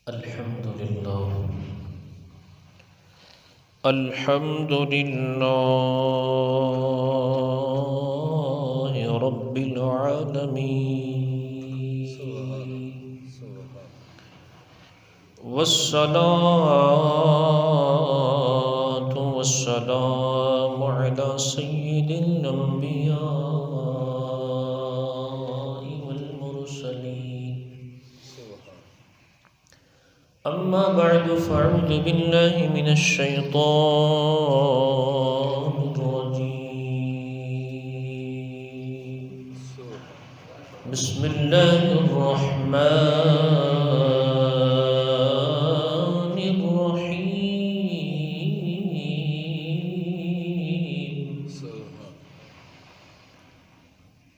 الحمد لله الحمد لله رب العالمين والصلاة والسلام على سيد الأنبياء والمرسلين أما بعد فأعوذ بالله من الشيطان الرجيم بسم الله الرحمن الرحيم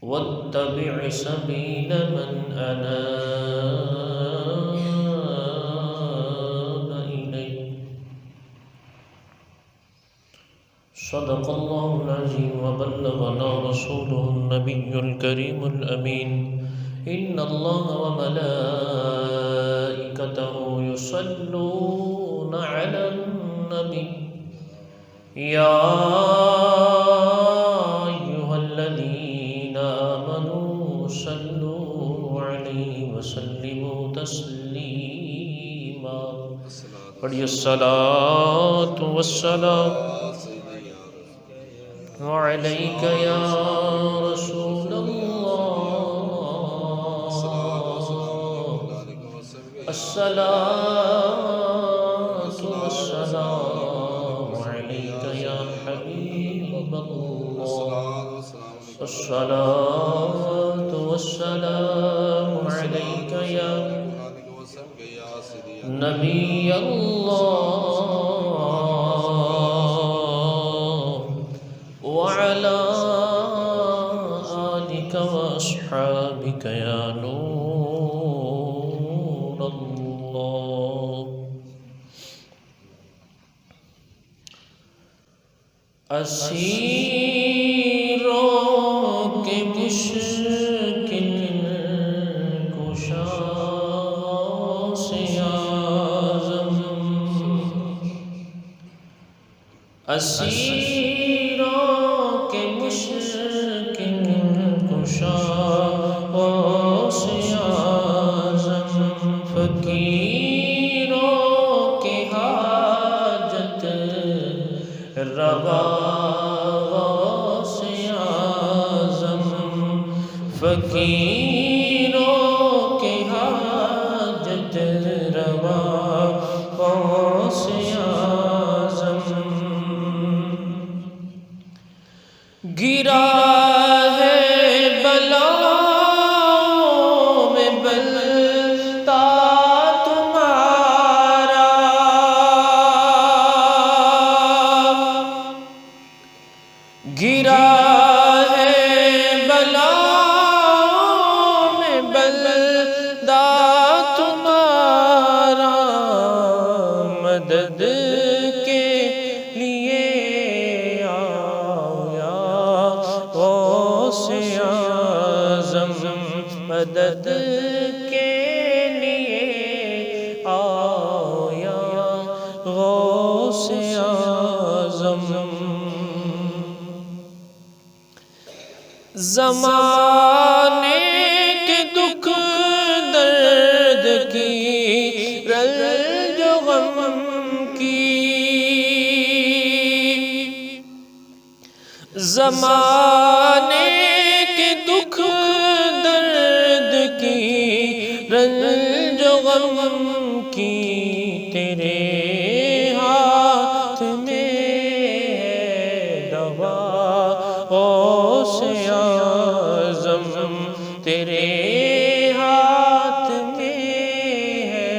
واتبع سبيل من أناب إليه صدق الله العظيم وبلغنا رسوله النبي الكريم الأمين إن الله وملائكته يصلون على النبي يا أيها الذين آمنوا صلوا عليه وسلموا تسليما پڑھیے الصلاة والسلام عليك يا رسول الله الصلاة والسلام عليك يا حبيب الله الصلاة والسلام عليك يا نبي الله وعلى آلك وأصحابك يا نور الله اسیروں کے مشکل کشا سے اعظم اسیروں کے مشکل کشا سے اعظم فقیروں کے حاجت روا سے اعظم فقیروں کے حاجت روا سے اعظم گرا ہے بلاؤں میں بلتا تمہارا گرا ہے بلاؤں میں بلتا تمہارا مدد کے لیے مدد کے لیے آؤ یا غوث اعظم زمانے کے دکھ درد کی رنج و غم کی زمانے کے دکھ رنج و غم کی تیرے ہاتھ میں ہے دوا غوث اعظم تیرے ہاتھ میں ہے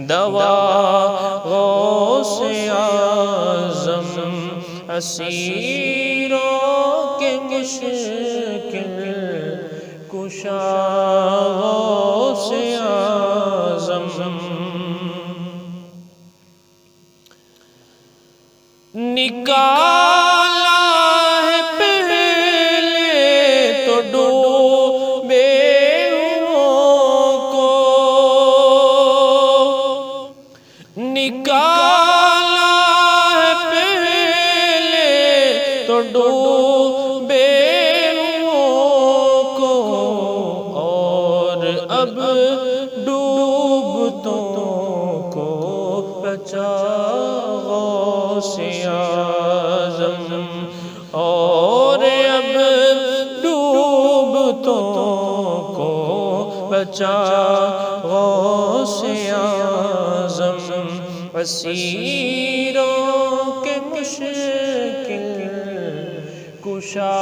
دوا غوث اعظم اسیروں کے مشکل کشا غوث اعظم نکالا ہے پہلے تو ڈوبے ہوں کو اب ڈوبتوں کو بچا غوث اعظم، اور اب ڈوبتوں کو بچا غوث اعظم، اسیروں کے مشکل کشا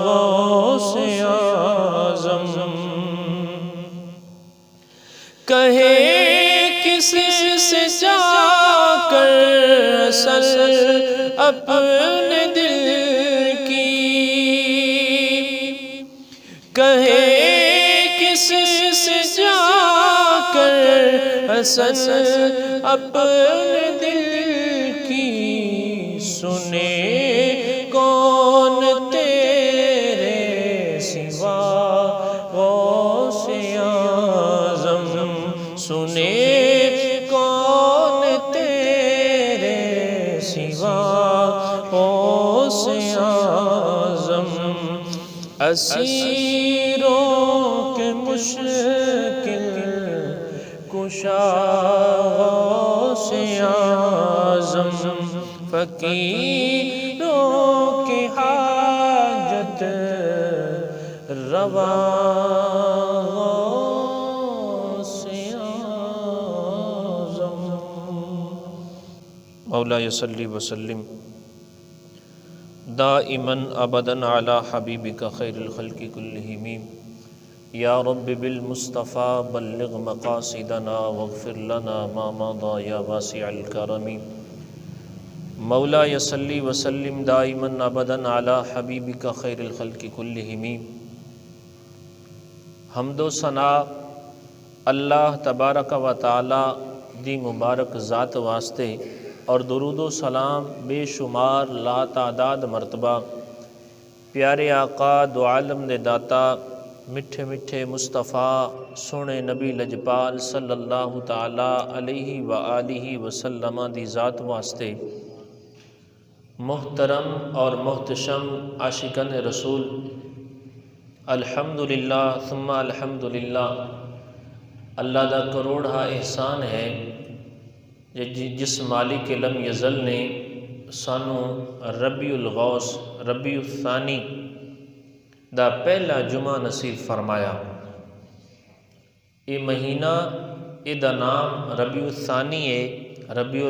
غوث اعظم، کہے کس سے جا کر اصل اپنے دل کی، کہے کس سے جا کر اصل اپنے دل کی، سنے کون تیرے سوا غوث اعظم، سنے کون تیرے سوا غوث اعظم، اسیروں کے مشکل کشا غوث اعظم، فقیروں کی حاجت روا غوث اعظم۔ مولا صلی وسلم دائماً ابداً علی حبیبک خیر الخلق کلہم، یا رب بالمصطفیٰ بلغ مقاصدنا واغفر لنا ما مضى یا واسع الکرم۔ مولا صلی وسلم دائماً ابداً علی حبیبک خیر الخلق کلہم۔ حمد و ثنا اللہ تبارک و تعالی دی مبارک ذات واسطے، اور درود و سلام بے شمار لا تعداد مرتبہ پیارے آقا دو عالم دے داتا میٹھے میٹھے مصطفیٰ سونے نبی لجپال صلی اللہ تعالی علیہ وآلہ وسلم دی ذات واسطے، محترم اور محتشم عاشقان رسول، الحمدللہ ثم الحمدللہ، اللہ دا کروڑا احسان ہے جس مالک لم یزل نے سانو ربیع الغوث ربیع الثانی دا پہلا جمعہ نصیب فرمایا۔ یہ مہینہ دا نام ربیع الثانی ہے، ربیع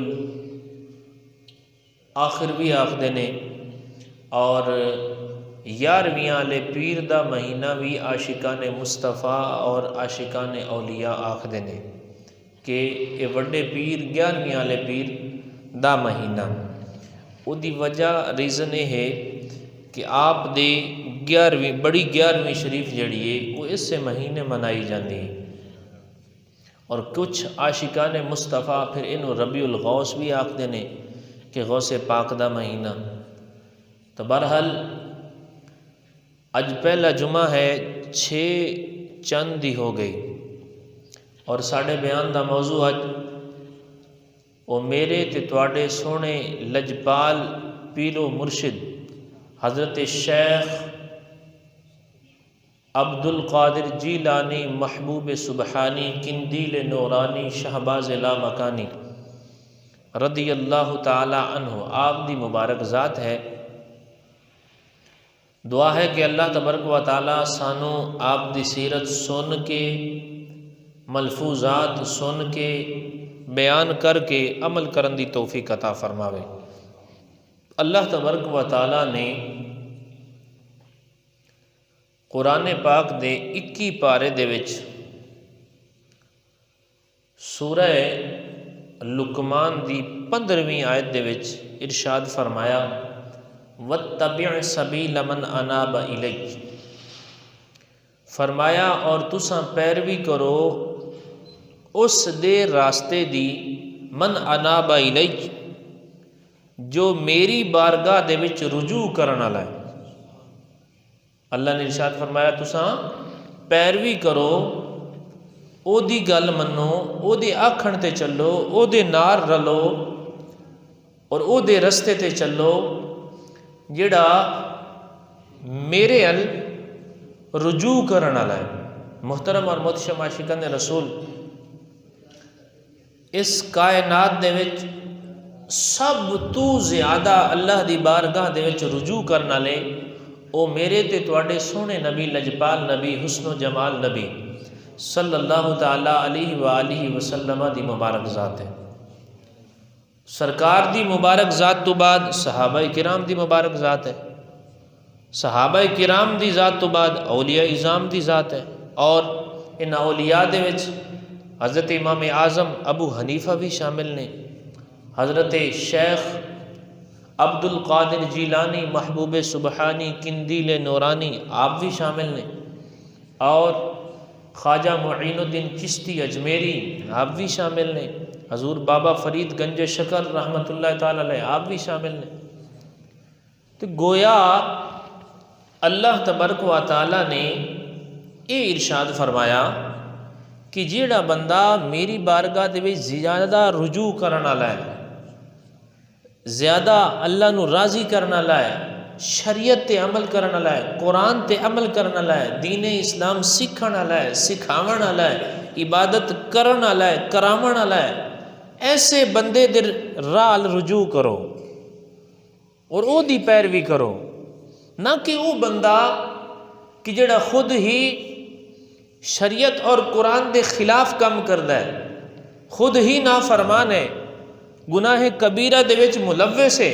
آخر بھی آخدے نے، اور 11ویں والے پیر دا مہینہ بھی عاشقان مصطفیٰ اور عاشقان اولیاء آخدے نے کہ یہ وڈے پیر 11ویں والے پیر دا مہینہ۔ او دی وجہ ریزن یہ ہے کہ آپ دے 11ویں بڑی 11ویں شریف جڑی ہے وہ اس سے مہینے منائی جاندی ہے، اور کچھ عاشقان مصطفیٰ پھر انہوں ربیع الغوث بھی آخدے نے کہ غوث پاک دا مہینہ۔ تو بہرحال اج پہلا جمعہ ہے، 6 چند دی ہو گئی، اور ساڑھے بیان دا موضوع اج وہ میرے تے تواڈے سونے لجپال پیر و مرشد حضرت شیخ عبد القادر جیلانی محبوب سبحانی قندیل نورانی شہباز لامکانی رضی اللہ تعالی عنہ، آپ دی مبارک ذات ہے۔ دعا ہے کہ اللہ تبارک و تعالی سانو آپ دی سیرت سن کے، ملفوظات سن کے، بیان کر کے عمل کرن دی توفیق عطا فرماوے۔ اللہ تبارک و تعالی نے قرآن پاک دے 21 پارے دے وچ سورہ لقمان دی 15ویں آیت دے وچ ارشاد فرمایا وَاتَّبِعْ سَبِيلَ مَنْ أَنَابَ إِلَيَّ، فرمایا اور تساں پیروی کرو اس دے راستے دی من اناب الیہ جو میری بارگاہ دے وچ رجوع کرن والا ہے۔ اللہ نے ارشاد فرمایا تساں پیروی کرو، او دی گل منو، او دے آکھن تے چلو، او دے نال رلو، اور او دے رستے تے چلو جڑا میرے ال رجوع کرن والا ہے، محترم اور محتشم عاشقان رسول، اس کائنات دے وچ سب تو زیادہ اللہ دی بارگاہ دے وچ رجوع کرنا لے او میرے تے تواڈے سونے نبی لجپال نبی حسن و جمال نبی صلی اللہ تعالی علیہ وآلہ وسلم دی مبارک ذات ہے۔ سرکار دی مبارک ذات تو بعد صحابہ کرام دی مبارک ذات ہے، صحابہ کرام دی ذات تو بعد اولیاء اعظام دی ذات ہے، اور ان اولیاء دے وچ حضرت امام اعظم ابو حنیفہ بھی شامل نے، حضرت شیخ عبد القادر جیلانی محبوب سبحانی قندیل نورانی آپ بھی شامل نے، اور خواجہ معین الدین چشتی اجمیری آپ بھی شامل نے، حضور بابا فرید گنج شکر رحمۃ اللہ تعالی علیہ آپ بھی شامل نے۔ تو گویا اللہ تبارک و تعالی نے یہ ارشاد فرمایا کہ جیڑا بندہ میری بارگاہ دے وچ زیادہ رجوع کرن والا ہے، زیادہ اللہ نو راضی کرن والا ہے، شریعت تے عمل کرن والا ہے، قرآن تے عمل کرن والا ہے، دین اسلام سیکھن والا ہے، سکھاون والا ہے، عبادت کرن والا ہے، کراون والا ہے، ایسے بندے دے راہ رجوع کرو اور او دی پیروی کرو، نہ کہ او بندہ کہ جڑا خود ہی شریعت اور قرآن دے خلاف کم کردا ہے، خود ہی نافرمان ہے، گناہ کبیرہ دے وچ ملوث ہے،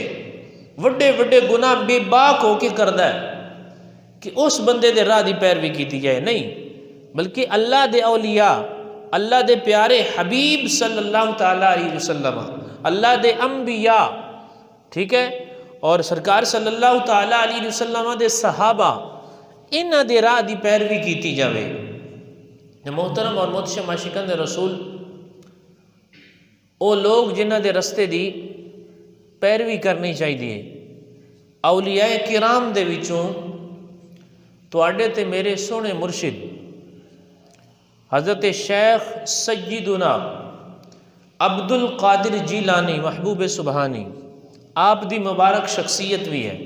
وڈے وڈے گناہ بے باک ہو کے کردا ہے، کہ اس بندے دے راہ دی پیروی کیتی جائے، نہیں، بلکہ اللہ دے اولیاء، اللہ دے پیارے حبیب صلی اللہ تعالیٰ علیہ وسلم، اللہ دے انبیاء، ٹھیک ہے، اور سرکار صلی اللہ تعالیٰ علیہ وسلم دے صحابہ، انہاں دے راہ دی پیروی کیتی جاوے۔ محترم اور محتشم عاشقان رسول، او لوگ جنہ دے رستے دی پیروی کرنی چاہیے، اولیاء کرام دے وچوں تواڈے تے میرے سونے مرشد حضرت شیخ سیدنا عبد القادر جیلانی محبوب سبحانی آپ دی مبارک شخصیت بھی ہے،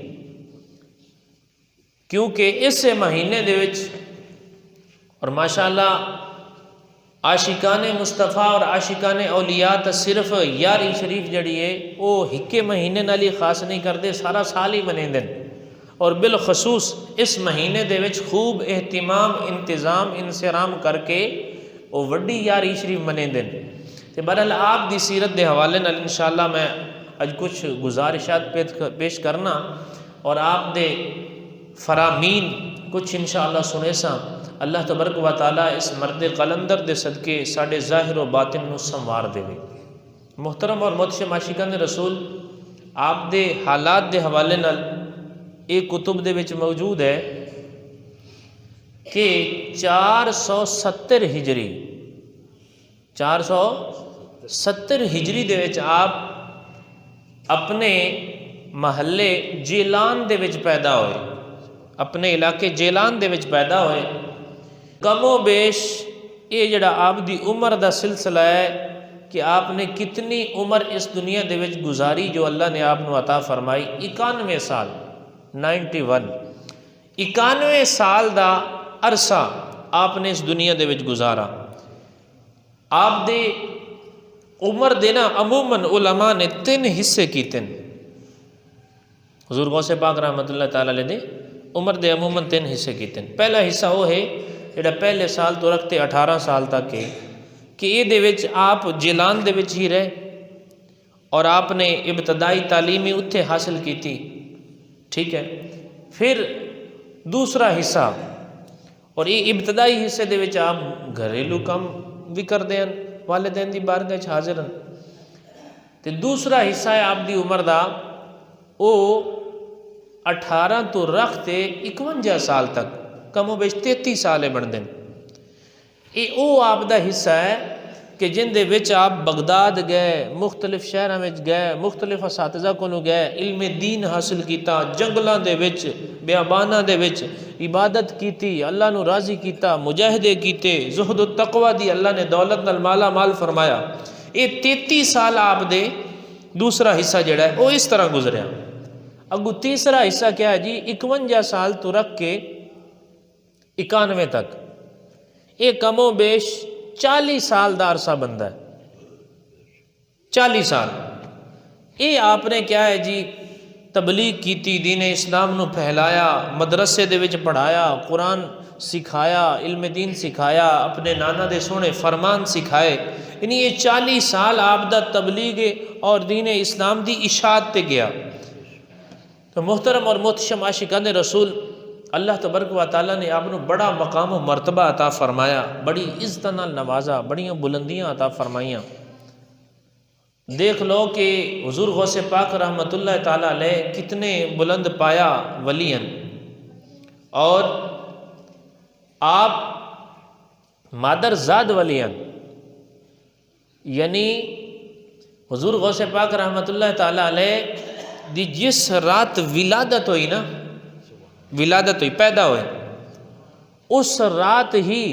کیونکہ اس مہینے دے وچ اور ماشاءاللہ عاشقان مصطفیٰ اور عاشقان اولیاء تا صرف یاری شریف جڑی ہے وہ ہکے مہینے نالی خاص نہیں کرتے، سارا سال ہی منیندے، اور بالخصوص اس مہینے دے وچ خوب اہتمام انتظام انصرام کر کے وہ وڈی یاری شریف منیندے۔ تے بہرحال آپ دی سیرت دے حوالے نال انشاءاللہ میں اج کچھ گزارشات پیش کرنا اور آپ دے فرامین کچھ انشاءاللہ سنے سا۔ اللہ تبارک و تعالیٰ اس مرد قلندر دے صدقے ساڑے ظاہر و باطن نو سنوار دے وے۔ محترم اور محتشم عاشقان رسول، آپ دے حالات دے حوالے نال ایک کتب دے وچ موجود ہے کہ 470 ہجری 470 ہجری دے وچ آپ اپنے محلے جیلان دے وچ پیدا ہوئے، اپنے علاقے جیلان دے وچ پیدا ہوئے۔ کم و بیش یہ جڑا آپ دی عمر دا سلسلہ ہے کہ آپ نے کتنی عمر اس دنیا دے وچ گزاری جو اللہ نے آپ نو عطا فرمائی، 91 سال 91 سال دا عرصہ آپ نے اس دنیا دے وچ گزارا۔ آپ دے عمر دینا عموماً علماء نے 3 حصے کیتے ہیں۔ حضور غوث پاک رحمۃ اللہ تعالیٰ علیہ دے عمر دے عموماً 3 حصے کیتے ہیں۔ پہلا حصہ وہ ہے جڑا پہلے سال تو رکھتے 18 سال تک ہے کہ یہ دے وچ آپ جیلان دے وچ ہی رہے اور آپ نے ابتدائی تعلیمی اتھے حاصل کی تھی، ٹھیک ہے۔ پھر دوسرا حصہ، اور یہ ابتدائی حصے دے وچ آپ گھریلو کام بھی کر دیں، والدین دی بارگاہ وچ حاضر ہیں۔ تے دوسرا حصہ ہے آپ دی عمر دا، وہ 18 تو رکھتے 51 سال تک، کم و بیش 33 سال بن دیں۔ یہ او آپ دا حصہ ہے کہ جن دے وچ آپ بغداد گئے، مختلف شہراں وچ گئے، مختلف اساتذہ کولوں گئے، علم دین حاصل کیتا، جنگلاں دے وچ بیاباناں دے وچ عبادت کیتی، اللہ نو راضی کیتا، مجاہدے کیتے، زہد و تقوی دی اللہ نے دولت نال مالا مال فرمایا۔ یہ 33 سال آپ دے دوسرا حصہ جڑا ہے وہ اس طرح گزریا۔ اگو تیسرا حصہ کیا ہے جی، 51 سال تو رکھ کے 91 تک، یہ کم و بیش 40 سال دا عرصہ بندہ ہے، 40 سال یہ آپ نے کیا ہے جی تبلیغ کیتی، دین اسلام نو پھیلایا، مدرسے دے وچ پڑھایا، قرآن سکھایا، علم دین سکھایا، اپنے نانا دے سونے فرمان سکھائے، یعنی یہ 40 سال آپ دا تبلیغ اور دین اسلام دی اشاعت تے گیا۔ تو محترم اور محتشم عاشقان رسول، اللہ تبارک و تعالیٰ نے آپ کو بڑا مقام و مرتبہ عطا فرمایا، بڑی عزت نال نوازا، بڑیاں بلندیاں عطا فرمائیاں۔ دیکھ لو کہ حضور غوث پاک رحمۃ اللہ تعالیٰ علیہ کتنے بلند پایا ولین، اور آپ مادر زاد ولین، یعنی حضور غوث پاک رحمۃ اللہ تعالیٰ علیہ دی جس رات ولادت ہوئی نا، ولادت ہوئی، پیدا ہوئے، اس رات ہی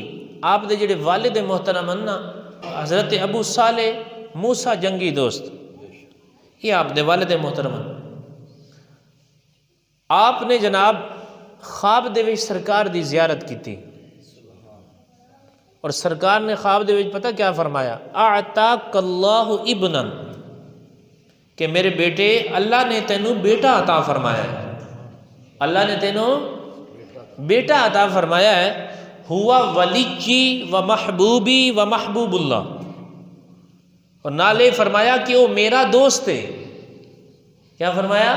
آپ دے جڑے والد محترم نا حضرت ابو صالح موسیٰ جنگی دوست، یہ آپ دے والد محترم، آپ نے جناب خواب دے وچ سرکار دی زیارت کی تھی، اور سرکار نے خواب دے وچ پتہ کیا فرمایا؟ اعطاک اللہ ابنا، کہ میرے بیٹے اللہ نے تینوں بیٹا عطا فرمایا ہے، اللہ نے تینوں بیٹا عطا فرمایا ہے، ہوا ولیجی و محبوبی و محبوب اللہ، اور نالے فرمایا کہ وہ میرا دوست ہے، کیا فرمایا؟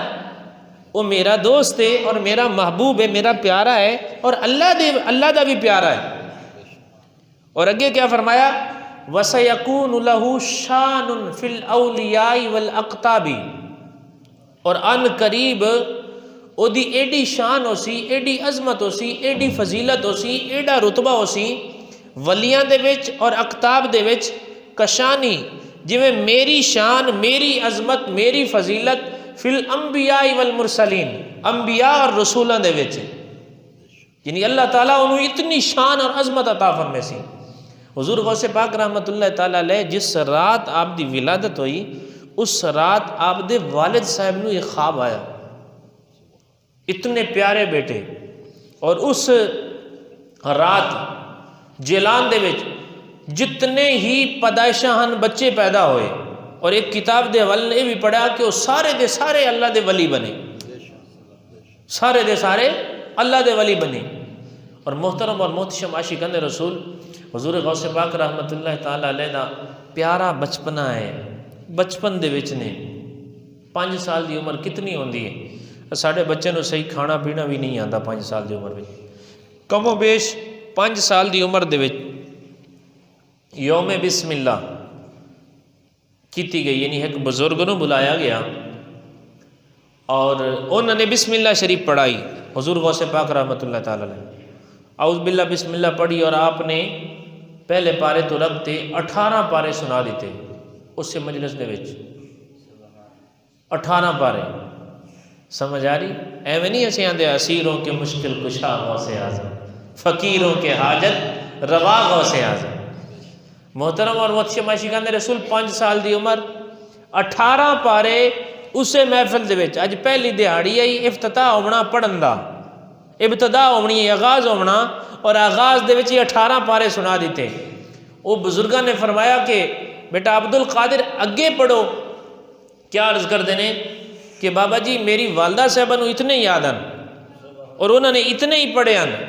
وہ میرا دوست ہے اور میرا محبوب ہے، میرا پیارا ہے، اور اللہ دا بھی پیارا ہے۔ اور اگے کیا فرمایا؟ وَسَيَكُونُ لَهُ شَانٌ فِي الْأَوْلِيَاءِ وَالْأَقْطَابِ، اور ان قریب او دی ایڈی شان ہو سی، ایڈی عظمت ہو سی، ایڈی فضیلت ہو سی، ایڈا رتبہ ہو سی ولیاں دے وچ اور اقطاب دے وچ کشانی، جویں میری شان، میری عظمت، میری فضیلت فی الانبیاء والمرسلین، انبیاء اور رسولاں دے وچ، یعنی اللہ تعالیٰ انہوں اتنی شان اور عظمت عطا فرمے سی۔ حضور غوث پاک رحمۃ اللہ تعالیٰ علیہ جس رات آپ دی ولادت ہوئی، اس رات آپ دے والد صاحب نو ایک خواب آیا، اتنے پیارے بیٹے، اور اس رات جیلان دے وچ جتنے ہی پیدائشاں ہن بچے پیدا ہوئے، اور ایک کتاب دے حوالے نے بھی پڑھا کہ وہ سارے دے سارے اللہ دے ولی بنے، سارے دے سارے اللہ دے ولی بنے۔ اور محترم اور محتشم عاشقان رسول، حضور غوث پاک رحمۃ اللہ تعالیٰ علیہ دا پیارا بچپنا ہے، بچپن دے وچ نے 5 سال دی عمر کتنی ہوندی ہے؟ ساڑھے بچے نو صحیح کھانا پینا بھی نہیں آتا 5 سال دی عمر میں، کم و بیش 5 سال دی عمر دے وچ یوم بسم اللہ کیتی گئی، یعنی ایک بزرگ نو بلایا گیا اور انہوں نے بسم اللہ شریف پڑھائی، حضور غوث پاک رحمۃ اللہ تعالیٰ علیہ اعوذ باللہ بسم اللہ پڑھی، اور آپ نے پہلے پارے تو رکھتے 18 پارے سنا دیتے اس سے مجلس دے وچ، 18 پارے، سمجھ آ رہی؟ ایویں نہیں اسے آندے اسیروں کے مشکل کشا غوث اعظم، فقیروں کے حاجت روا غوث اعظم۔ محترم اور محتشم عاشقان رسول، 5 سال دی عمر 18 پارے اسے محفل دے وچ، اج پہلی دہاڑی آئی افتتاح ہونا پڑھن دا، ابتدا ہونی ہے، آغاز ہونا، اور آغاز دے وچ 18 پارے سنا دیتے۔ وہ بزرگاں نے فرمایا کہ بیٹا عبد القادر اگے پڑھو، کیا عرض کر دینے کہ بابا جی میری والدہ صاحبہ نو اتنے یاد ہیں اور انہوں نے اتنے ہی پڑھے ہیں،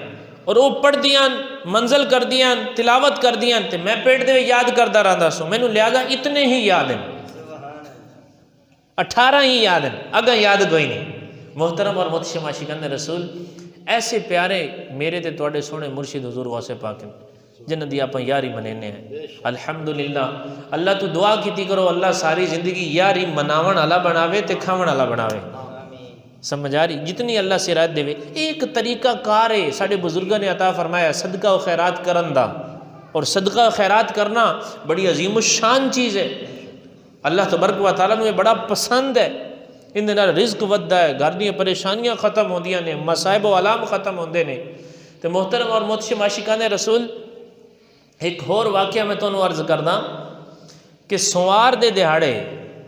اور وہ پڑھ دیاں، منزل کر دیاں، تلاوت کر دیاں، تے میں پیٹ دے یاد کردہ رہا سو، میں نو لہذا اتنے ہی یاد ہیں، 18 ہی یاد ہیں، اگا یاد کوئی نہیں۔ محترم اور محتشم عاشقان رسول، ایسے پیارے میرے تے توڑے سونے مرشد حضور غوث پاک جنہ دی آپ یاری منینے ہیں، الحمدللہ۔ اللہ تو دعا کیتی کرو اللہ ساری زندگی یاری مناون والا بناوے تے کھاون والا بناوے، سمجھ آ رہی؟ جتنی اللہ سے رات دے، ایک طریقہ کار ہے ساڑھے بزرگوں نے عطا فرمایا صدقہ و خیرات کرن دا، اور صدقہ و خیرات کرنا بڑی عظیم الشان چیز ہے، اللہ تبارک و تعالیٰ نے بڑا پسند ہے، ان دے رزق وددا ہے، گھر دیاں پریشانیاں ختم ہوندیاں نے، مصائب و علام ختم ہوندے نے۔ تو محترم اور محتشم عاشقان رسول، ایک اور واقعہ میں تانوں عرض کردا کہ سوار دے دہاڑے،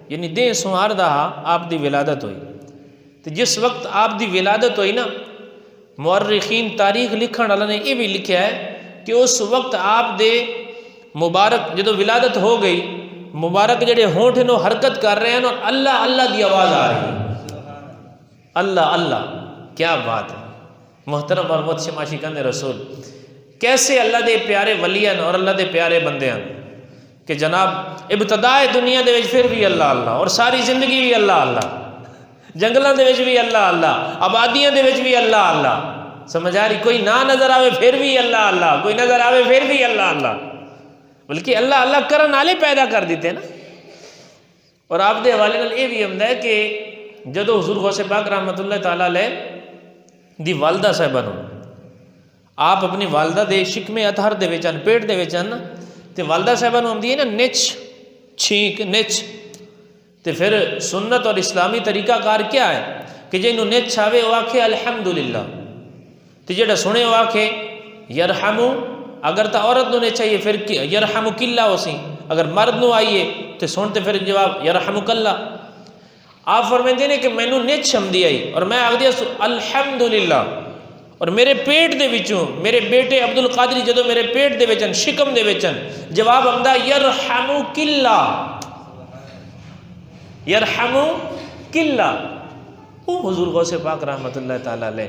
یعنی دے سوار دا آپ دی ولادت ہوئی، تو جس وقت آپ دی ولادت ہوئی نا، مورخین تاریخ لکھن والا نے یہ بھی لکھا ہے کہ اس وقت آپ دے مبارک جدو ولادت ہو گئی مبارک جڑے ہونٹ ہیں وہ حرکت کر رہے ہیں اور اللہ اللہ دی آواز آ رہی ہے، اللہ اللہ، کیا بات ہے محترم اور محتشم عاشقان رسول، کیسے اللہ دے پیارے ولیان اور اللہ دے پیارے بندے ہیں کہ جناب ابتدائے دنیا دے وچ پھر بھی اللہ اللہ اور ساری زندگی بھی اللہ اللہ، جنگلاں دے وچ بھی اللہ اللہ، آبادیاں دے وچ بھی اللہ اللہ، سمجھ آ رہی، کوئی نہ نظر آوے پھر بھی اللہ اللہ، کوئی نظر آوے پھر بھی اللہ اللہ، بلکہ اللہ اللہ کرن والے پیدا کر دیتے نا۔ اور آپ دے حوالے نال یہ بھی ہمدا ہے کہ جدو حضور غوث پاک رحمۃ اللہ تعالیٰ علیہ دی والدہ صاحبہ نو آپ اپنی والدہ دے شکم اطہر دے وچ پیٹ دے وچ نا تے والدہ صاحبہ نو آمدی ہے نا نچ چھینک نچ، تے پھر سنت اور اسلامی طریقہ کار کیا ہے کہ جنوں نچ آوے وہ آکھے الحمدللہ، تے جڑا سنے وہ آکھے یرحمو، اگر تا عورت نو نے چاہیے پھر یرحمک اللہ ہو سی، اگر مرد نو آئیے تے سنتے پھر جواب یرحمک اللہ۔ آپ فرماتے ہیں کہ مینوں نچ آمدی آئی اور میں آکھ دیا الحمدللہ، اور میرے پیٹ دے وچوں میرے بیٹے عبد القادری جدو میرے پیٹ دے وچن شکم دے وچن جواب آمدا یرحمک اللہ، یرحمک اللہ۔ او حضور غوث پاک رحمۃ اللہ تعالیٰ علیہ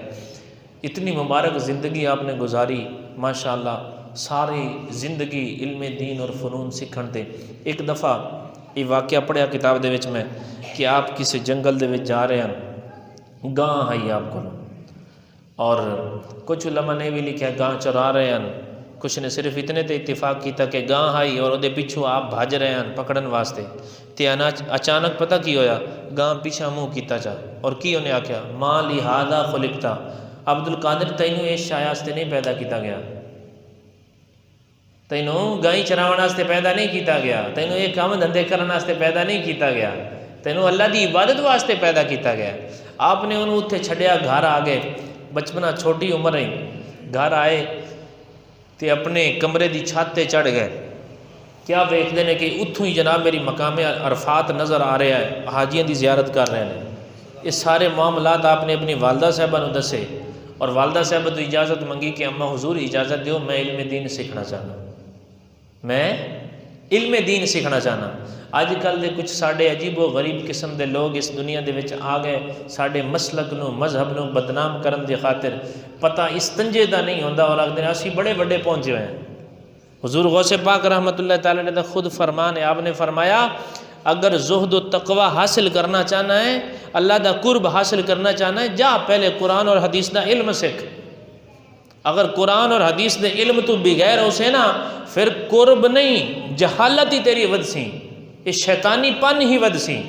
اتنی مبارک زندگی آپ نے گزاری ماشاءاللہ، ساری زندگی علم دین اور فنون سکھن تے۔ ایک دفعہ یہ واقعہ پڑھیا کتاب دے وچ میں کہ آپ کسی جنگل دے وچ جا رہے ہیں، گاں آئی آپ کو، اور کچھ علماء نے بھی لکھا گاں چرا رہے ہیں، کچھ نے صرف اتنے تے اتفاق کیتا کہ گاں آئی اور دے پیچھو آپ بھاج رہے ہیں پکڑن واسطے، تے اچانک پتہ کی ہویا گاں پیچھا منہ کیتا جا اور کی انہیں آکھیا ما لہذا خلقتا، عبد القادر تینوں اس شے واسطے نہیں پیدا کیتا گیا، تینوں گائیں چراون واسطے پیدا نہیں کیتا گیا، تینوں یہ کام دھندے کرن واسطے پیدا نہیں کیتا گیا، تینوں اللہ دی عبادت واسطے پیدا کیتا گیا۔ آپ نے انہوں اتھے چھڑیا، گھر آ گئے، بچپنا چھوٹی عمر ہی گھر آئے تے اپنے کمرے دی چھت تے چڑھ گئے، کیا ویکھدے نے کہ اتھوں ہی جناب میری مقام عرفات نظر آ رہا ہے، حاجیاں دی زیارت کر رہے ہیں۔ یہ سارے معاملات آپ نے اپنی والدہ صاحبہ نو دسے اور والدہ صاحبہ تو اجازت منگی کہ اماں حضور اجازت دیو میں علم دین سیکھنا چاہنا، میں علم دین سیکھنا چاہنا۔ اج کل دے کچھ ساڈے عجیب و غریب قسم دے لوگ اس دنیا دے وچ آ گئے ساڈے مسلک نو مذہب نو بدنام کرن دی خاطر، پتہ استنجے دا نہیں ہوندا اور آکھدے اسی بڑے بڑے پہنچے ہوئے ہیں۔ حضور غوث پاک رحمۃ اللہ تعالیٰ نے خود فرمان ہے، آپ نے فرمایا اگر زہد و تقوی حاصل کرنا چاہنا ہے، اللہ دا قرب حاصل کرنا چاہنا ہے، جا پہلے قرآن اور حدیث دا علم سیکھ۔ اگر قرآن اور حدیث دے علم تو بغیر اسے نا پھر قرب نہیں، جہالت ہی تیری ود سی، یہ شیطانی پن ہی ود سی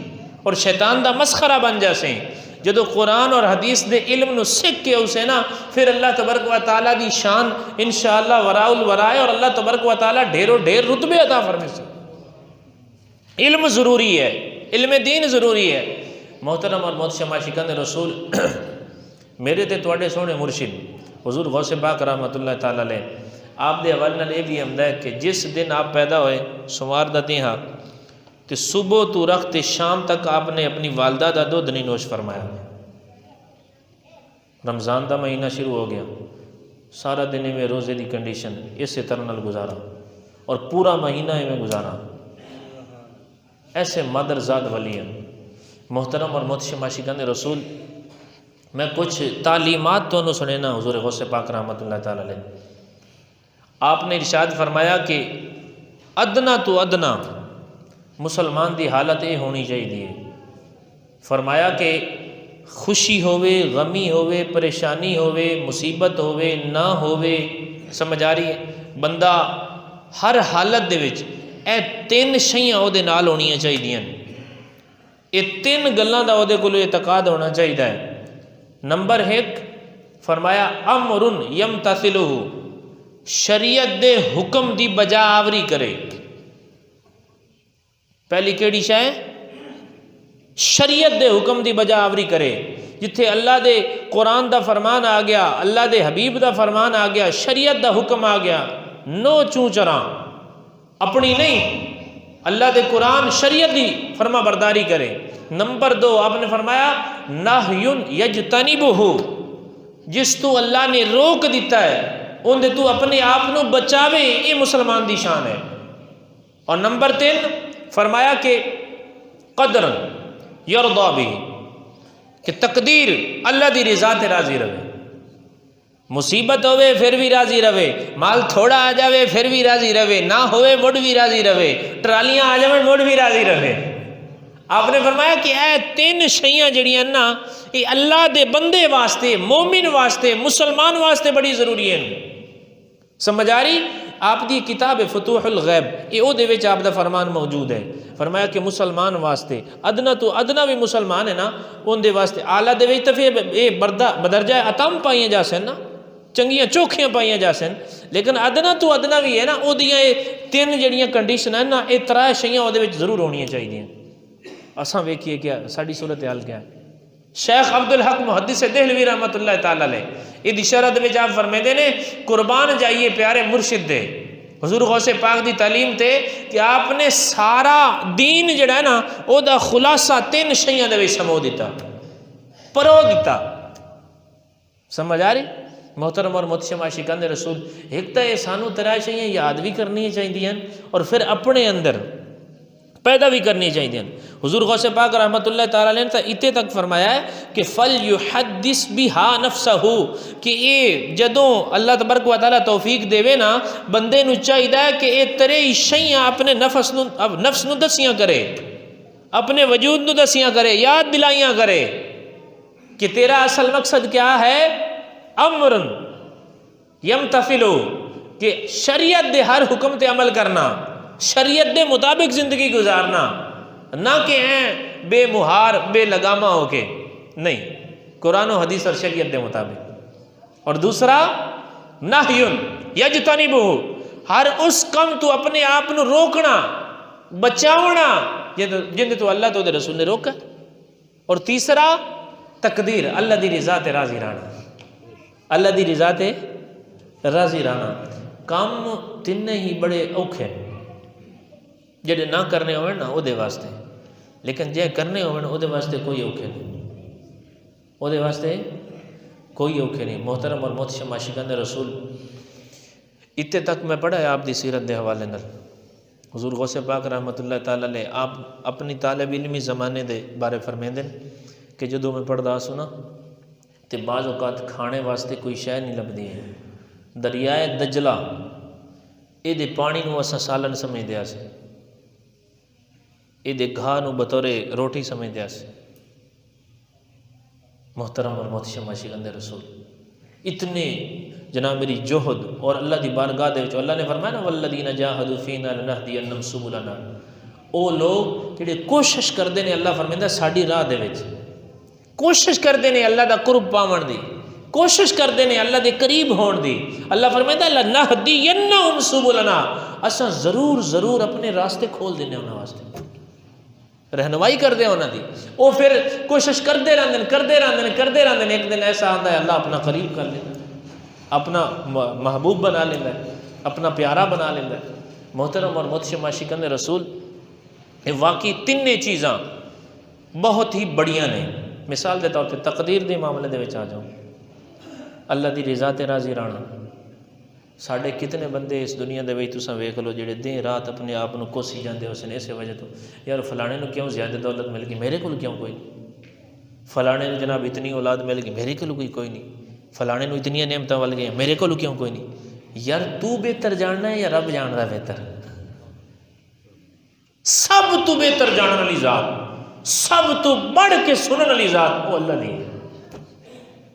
اور شیطان دا مسخرہ بن جاسیں۔ جدو قرآن اور حدیث دے علم نو سکھ کے اسے نا پھر اللہ تبارک و تعالیٰ دی شان انشاءاللہ وراء الورائے اور اللہ تبارک و تعالیٰ ڈھیروں ڈھیر رتبے عطا فرمائے سے۔ علم ضروری ہے، علم دین ضروری ہے۔ محترم اور محتشم عاشقان رسول، میرے تے تواڈے سونے مرشد حضور غوث پاک رحمۃ اللہ تعالیٰ علیہ آپ دے حوالے نال یہ بھی ہمدا ہے کہ جس دن آپ پیدا ہوئے سوار دا دن ہا تے صبح تو رکھ تے شام تک آپ نے اپنی والدہ دا دودھ نہیں نوش فرمایا۔ رمضان دا مہینہ شروع ہو گیا، سارا دن میں روزے دی کنڈیشن اسی طرح نال گزارا اور پورا مہینہ میں گزارا۔ ایسے مادرزاد ولی ہیں۔ محترم اور محتشم عاشقان رسول، میں کچھ تعلیمات تو انہوں سنینا حضور غوث پاک رحمۃ اللہ تعالیٰ علیہ۔ آپ نے ارشاد فرمایا کہ ادنا تو ادنا مسلمان دی حالت یہ ہونی چاہیے، فرمایا کہ خوشی ہووے، غمی ہووے، پریشانی ہووے، مصیبت ہووے، نہ ہووے، سمجھ آ رہی ہے، بندہ ہر حالت دے وچ اے تین شیاں او دے نال ہونیاں چاہیے، یہ تین گلاں دا او دے کولو اعتقاد ہونا چاہیے ہے۔ نمبر ایک فرمایا امر یمتثلہ، شریعت دے حکم دی بجا آوری کرے۔ پہلی کیڑی شے؟ شریعت دے حکم دی بجا آوری کرے۔ جتھے اللہ دے قرآن دا فرمان آ گیا، اللہ دے حبیب دا فرمان آ گیا، شریعت دا حکم آ گیا، نو چوں چراں، اپنی نہیں، اللہ دے قرآن شریعت دی فرما برداری کرے۔ نمبر دو آپ نے فرمایا نہی یجتنبہ، جس تو اللہ نے روک دیتا ہے اندے تو اپنے آپ نو بچاوے، یہ مسلمان دی شان ہے۔ اور نمبر 3 فرمایا کہ قدر یرضا بھی، کہ تقدیر اللہ دی رضا تے راضی رہے، مصیبت ہوئے پھر بھی راضی رہے، مال تھوڑا آ جاوے پھر بھی راضی رہے، نہ ہوئے مڑ بھی راضی رہے، ٹرالیاں آ جاویں مڑ بھی راضی رہے۔ آپ نے فرمایا کہ اے 3 شیاں جڑیاں نا یہ اللہ دے بندے واسطے، مومن واسطے، مسلمان واسطے بڑی ضروری ہیں۔ سمجھ آ رہی؟ آپ دی کتاب فتوح الغیب یہ او دے وچ آپ دا فرمان موجود ہے۔ فرمایا کہ مسلمان واسطے ادنا تو ادنا بھی مسلمان ہے نا، ان دے واسطے اعلیٰ دے وچ تفے اے بدرجہ اتم پائیاں جا سن نا، چنگیاں چوکھیاں پائیاں جا سن، لیکن ادنا تو ادنا بھی ہے نا، او دیاں 3 جڑیاں کنڈیشن ہیں نا، یہ 3 شیاں او دے وچ ضرور ہونیاں چاہیے۔ اساں ویکھیے کیا ساری صورتحال کیا ہے۔ شیخ عبدالحق محدث دہلوی رحمۃ اللہ تعالی علیہ یہ شرح میں آپ فرمیندے نے قربان جائیے پیارے مرشد دے، حضور غوث پاک دی تعلیم تے کہ آپ نے سارا دین جڑا ہے نا او دا خلاصہ 3 شیاں دے وچ سمو دیتا، پرو دیتا۔ سمجھ آ رہی؟ محترم اور محتشم عاشقان رسول، ایک تو یہ سانو 3 شیاں یاد بھی کرنی چاہیے اور پھر اپنے اندر پیدا بھی کرنی چاہیے۔ حضور غوث پاک رحمۃ اللہ تعالیٰ علیہ نے اتے تک فرمایا ہے کہ فَلْيُحَدِّثْ بِهَا نَفْسَهُ، کہ یہ جدوں اللہ تبارک و تعالیٰ توفیق دے نا بندے نو چاہیے کہ یہ 3 شیاں اپنے نفس نو دسیاں کرے، اپنے وجود نو دسیاں کرے، یاد دلائیاں کرے کہ تیرا اصل مقصد کیا ہے۔ امر یمتثلو، کہ شریعت دے ہر حکم تے عمل کرنا، شریعت دے مطابق زندگی گزارنا، نہ کہ ہیں بے مہار بے لگامہ ہو کے، نہیں، قرآن و حدیث اور شریعت دے مطابق۔ اور دوسرا نہیٌ یجتنبہ، ہر اس کم تو اپنے آپ نو روکنا، بچاونا جن تو اللہ تو دے رسول نے روکا۔ اور تیسرا تقدیر، اللہ دی رضا تے راضی رہنا، اللہ دی رضا تے راضی رہنا۔ کام 3 ہی بڑے اوکھے جڑے نہ کرنے ہوئے نا او دے واسطے، لیکن جے کرنے ہوئے نا او دے واسطے کوئی اوکھے نہیں، او دے واسطے کوئی اوکھے نہیں۔ محترم اور محتشم عاشقان رسول، اتے تک میں پڑھا ہے آپ دی سیرت دے حوالے نال۔ حضور غوث پاک رحمۃ اللہ تعالیٰ علیہ آپ اپنی طالب علمی زمانے دے بارے فرمیندے کہ جدوں میں پڑھدا سنا تے بعض اوقات کھانے واسطے کوئی شے نہیں لبدی ہے، دریائے دجلہ اے دے پانی نو اساں سالن سمجھدے سے، اے دے گھاہ نو بطور روٹی سمجھدے سے۔ محترم اور محتشم عاشقان رسول، اتنے جناب میری جوہد اور اللہ دی بارگاہ دے وچ اللہ نے فرمایا نا والذین جاہدوا فینا لنہدینہم سبلنا، او لوگ جڑے کوشش کردے نے، اللہ فرمیندا ساڈی راہ دے وچ کوشش کردے نے اللہ دا قرب پاون دی، کوشش کردے نے اللہ دے قریب ہون دی۔ اللہ فرمیندا لنہدینہم سبلنا، اساں ضرور اپنے راستے کھول دینے انہاں واسطے، رہنمائی کردے انہاں دی۔ وہ پھر کوشش کردے رہندے، ایک دن ایسا آندا ہے اللہ اپنا قریب کر لیتا، اپنا محبوب بنا لیتا ہے، اپنا پیارا بنا لیتا ہے۔ محترم اور محتشم عاشقان رسول، یہ واقعی 3 چیزاں بہت ہی بڑیاں نے۔ مثال دے طور تے تقدیر دے معاملے دے وچ آ جاؤں، اللہ دی رضا تے راضی رہنا۔ ساڈے کتنے بندے اس دنیا دے وچ تساں ویکھ لو جڑے دن رات اپنے آپ نو کوسی جاندے ہو سن اسے وجہ تو یار فلانے نو کیوں زیادہ دولت مل گئی میرے کول کیوں کوئی نہیں، فلانے نو جناب اتنی اولاد مل گئی میرے کول کوئی نہیں، فلانے نو اتنی نعمتاں ول گئیں میرے کول کیوں کوئی نہیں۔ یار تو بہتر جاننا ہے یا رب جاندا بہتر؟ سب تو بہتر جاننے والی ذات، سب تو بڑھ کے سنن والی ذات وہ اللہ دی،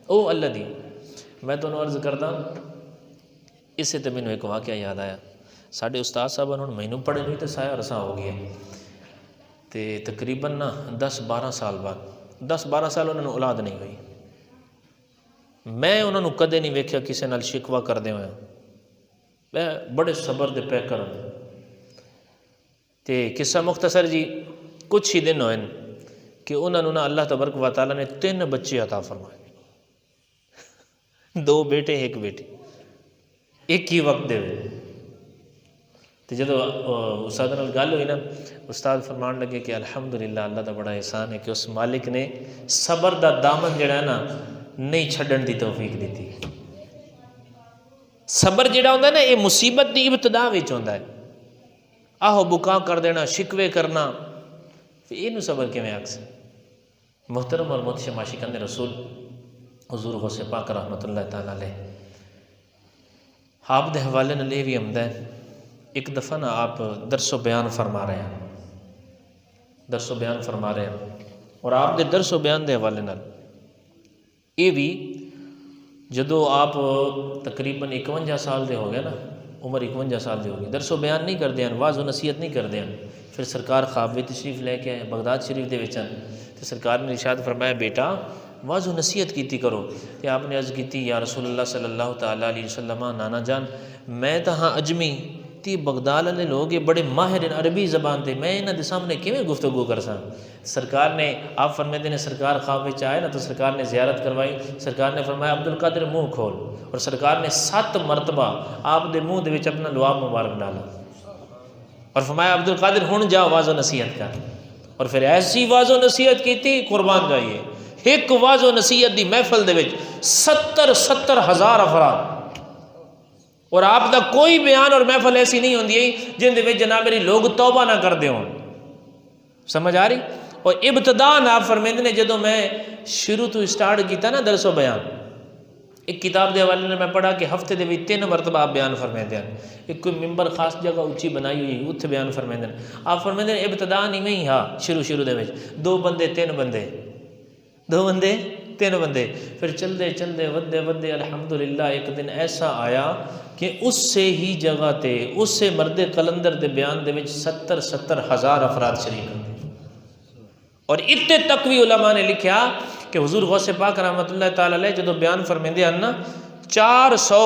وہ اللہ دی۔ میں تمہیں عرض کردا اسے تے مینوں ایک واقعہ یاد آیا، ساڈے استاد صاحب انہوں نے مینوں پڑھے نہیں تو سایہ عرصہ ہو گیا تے تقریباً نا 10-12 سال بعد 10-12 سال انہوں نے اولاد نہیں ہوئی۔ میں انہوں نے کدے نہیں ویکھیا کسے نال شکوہ کردے ہوئے، میں بڑے صبر دے پے کرن تے قصہ مختصر جی کچھ ہی دن ہوئے کہ انہوں نے اللہ تبارک و تعالیٰ نے 3 بچے عطا فرمائے، 2 بیٹے 1 بیٹی، ایک ہی وقت دے ہوئے۔ تو جب استاد نال گل ہوئی نا، استاد فرمان لگے کہ الحمدللہ اللہ دا بڑا احسان ہے کہ اس مالک نے صبر دا دامن جڑا ہے نا نہیں چھڈن دی توفیق دیتی۔ صبر جڑا ہوتا ہے نا یہ مصیبت کی ابتدا وچ ہوتا ہے. آہو بکا کر دینا، شکوے کرنا، یہ صبر کیویں آکھ. محترم اور محتشم عاشقان رسول حضور غوث پاک رحمۃ اللہ تعالیٰ علیہ آپ دے حوالے نال یہ بھی آمدا ہے. ایک دفعہ نا آپ درس و بیان فرما رہے ہیں، درس و بیان فرما رہے ہیں، اور آپ دے درس و بیان دے حوالے نال یہ بھی جدو آپ تقریباً 51 سال دے ہو گئے نا، عمر 51 سال دی ہوگی، درس و بیان نہیں کردے ہیں، واعظ و نصیحت نہیں کردے ہیں. پھر سرکار خواب بھی تشریف لے کے آئے بغداد شریف دے وچ، تو سرکار نے ارشاد فرمایا بیٹا واعظ و نصیحت کیتی کرو. تو آپ نے عرض کیتی یا رسول اللہ صلی اللہ تعالیٰ علیہ وسلم نانا جان میں تو ہاں اجمی تی بغداد والے لوگ یہ بڑے ماہر ہیں عربی زبان تے، میں انہاں دے سامنے کیویں گفتگو کر ساں. سرکار نے آپ فرماتے ہیں سرکار خواب وچ آئے نا تو سرکار نے زیارت کروائی. سرکار نے فرمایا عبد القادر منہ کھول، اور سرکار نے 7 مرتبہ آپ دے منہ دے وچ اپنا لعاب مبارک ڈالا اور فرمایا عبد القادر ہن جا واعظ و نصیحت کر. اور پھر ایسی واعظ و نصیحت کیتی قربان جائیے. ایک واعظ و نصیحت دی محفل دے وچ 70 ہزار افراد، اور آپ دا کوئی بیان اور محفل ایسی نہیں ہوندی جن دے وچ جناب میری لوگ توبہ نہ کر دے ہون. سمجھ آ رہی؟ اور ابتداء آپ فرمیندے نے جدوں میں شروع تو سٹارٹ کیتا نا درس و بیان، ایک کتاب دے حوالے میں پڑھا کہ ہفتے دے وچ 3 مرتبہ آپ بیان فرمیندے ہیں. ایک کوئی ممبر خاص جگہ اونچی بنائی ہوئی اتنے بیان فرمیندے ہیں. آپ فرمیندے ہیں ابتداء نہیں ہی ہاں شروع دے وچ 2 بندے 3 بندے 2 بندے 3 بندے، پھر چلدے ودے الحمدللہ ایک دن ایسا آیا کہ اس سے ہی جگہ تے اس سے مرد قلندر دے بیان دے وچ 70 ہزار افراد شریک ہوتے. اور اتنے تک بھی علماء نے لکھیا کہ حضور غوث پاک رحمۃ اللہ تعالیٰ علیہ جدو بیان فرمیندے ہیں نا 400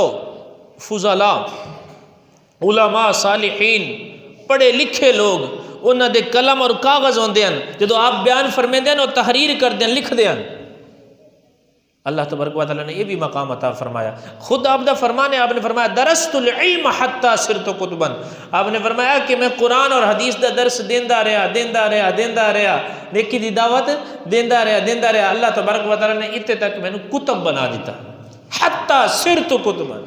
فضلاء علماء صالحین پڑھے لکھے لوگ انہاں دے قلم اور کاغذ ہوندے ہیں، جدو آپ بیان فرمیندے ہیں اور تحریر کردے ہیں لکھ دے ہیں. اللہ تبارک و تعالیٰ نے یہ بھی مقام عطا فرمایا. خود آپ دا فرمانے آپ نے فرمایا درست العلم حتی صرت قطبا، آپ نے فرمایا کہ میں قرآن اور حدیث دا درس دیندا رہا نیکی دی دعوت دیندا رہا. اللہ تبارک و تعالیٰ نے اتنے تک میں نے کتب بنا دیتا حتی صرت قطبا.